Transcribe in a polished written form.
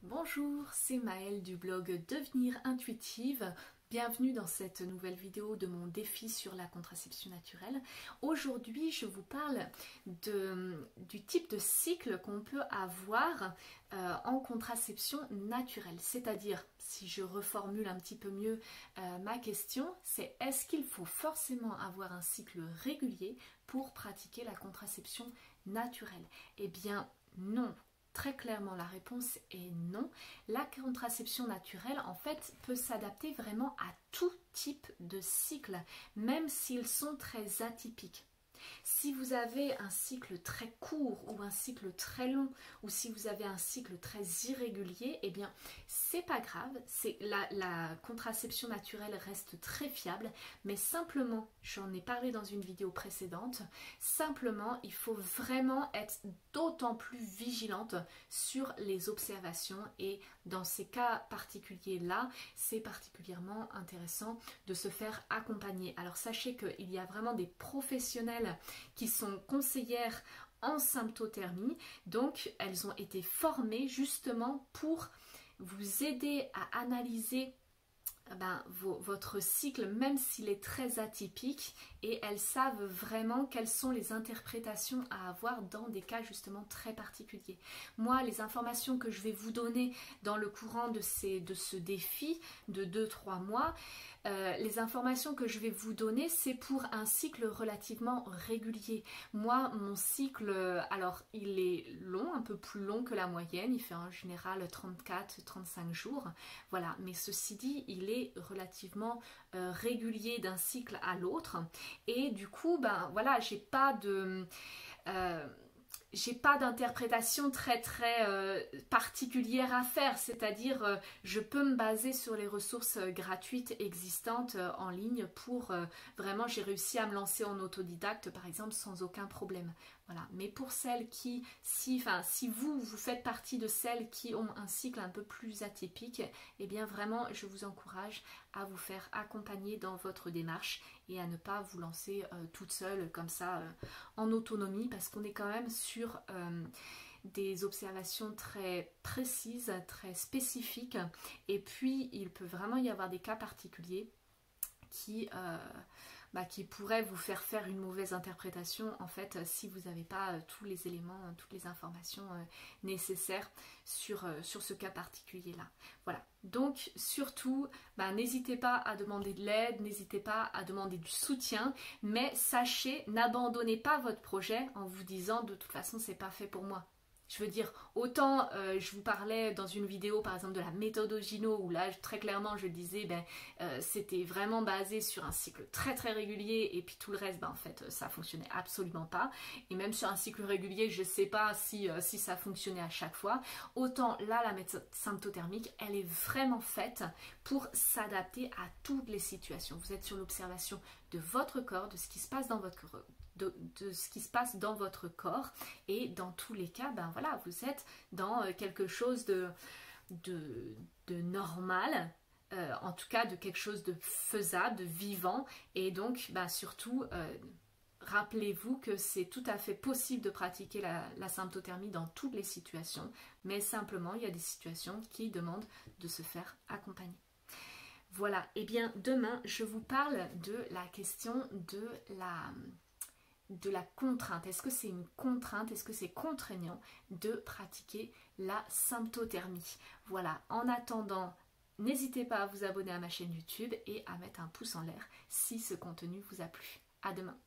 Bonjour, c'est Maëlle du blog Devenir Intuitive. Bienvenue dans cette nouvelle vidéo de mon défi sur la contraception naturelle. Aujourd'hui, je vous parle du type de cycle qu'on peut avoir en contraception naturelle. C'est-à-dire, si je reformule un petit peu mieux ma question, c'est est-ce qu'il faut forcément avoir un cycle régulier pour pratiquer la contraception naturelle? Eh bien, non. Très clairement, la réponse est non. La contraception naturelle, en fait, peut s'adapter vraiment à tout type de cycle, même s'ils sont très atypiques. Si vous avez un cycle très court ou un cycle très long, ou si vous avez un cycle très irrégulier, eh bien, c'est pas grave. La contraception naturelle reste très fiable, mais simplement, j'en ai parlé dans une vidéo précédente, simplement, il faut vraiment être d'autant plus vigilante sur les observations et dans ces cas particuliers-là, c'est particulièrement intéressant de se faire accompagner. Alors sachez qu'il y a vraiment des professionnels qui sont conseillères en symptothermie, donc elles ont été formées justement pour vous aider à analyser votre cycle, même s'il est très atypique, et elles savent vraiment quelles sont les interprétations à avoir dans des cas justement très particuliers. Moi, les informations que je vais vous donner dans le courant de ce défi de 2-3 mois, les informations que je vais vous donner, c'est pour un cycle relativement régulier. Moi, mon cycle, alors il est long, un peu plus long que la moyenne, il fait en général 34-35 jours, voilà, mais ceci dit, il est relativement régulier d'un cycle à l'autre, et du coup, voilà, j'ai pas d'interprétation très particulière à faire, c'est-à-dire je peux me baser sur les ressources gratuites existantes en ligne pour vraiment, j'ai réussi à me lancer en autodidacte par exemple sans aucun problème. Voilà. Mais pour celles qui, si vous faites partie de celles qui ont un cycle un peu plus atypique, eh bien vraiment je vous encourage à vous faire accompagner dans votre démarche et à ne pas vous lancer toute seule comme ça en autonomie, parce qu'on est quand même sur des observations très précises, très spécifiques, et puis il peut vraiment y avoir des cas particuliers qui pourraient vous faire une mauvaise interprétation en fait si vous n'avez pas tous les éléments, toutes les informations nécessaires sur ce cas particulier là. Voilà, donc surtout n'hésitez pas à demander de l'aide, n'hésitez pas à demander du soutien, mais sachez, n'abandonnez pas votre projet en vous disant de toute façon c'est pas fait pour moi. Je veux dire, autant je vous parlais dans une vidéo par exemple de la méthode Ogino, où là très clairement je disais c'était vraiment basé sur un cycle très régulier, et puis tout le reste en fait ça fonctionnait absolument pas, et même sur un cycle régulier je sais pas si ça fonctionnait à chaque fois. Autant là la méthode symptothermique elle est vraiment faite pour s'adapter à toutes les situations. Vous êtes sur l'observation de votre corps, de ce qui se passe dans votre corps, de ce qui se passe dans votre corps, et dans tous les cas voilà, vous êtes dans quelque chose de normal, en tout cas de quelque chose de faisable, de vivant, et donc surtout rappelez-vous que c'est tout à fait possible de pratiquer la symptothermie dans toutes les situations, mais simplement il y a des situations qui demandent de se faire accompagner. Voilà, et bien demain je vous parle de la question de la contrainte. Est-ce que c'est une contrainte, est-ce que c'est contraignant de pratiquer la symptothermie? Voilà, en attendant, n'hésitez pas à vous abonner à ma chaîne YouTube et à mettre un pouce en l'air si ce contenu vous a plu. À demain.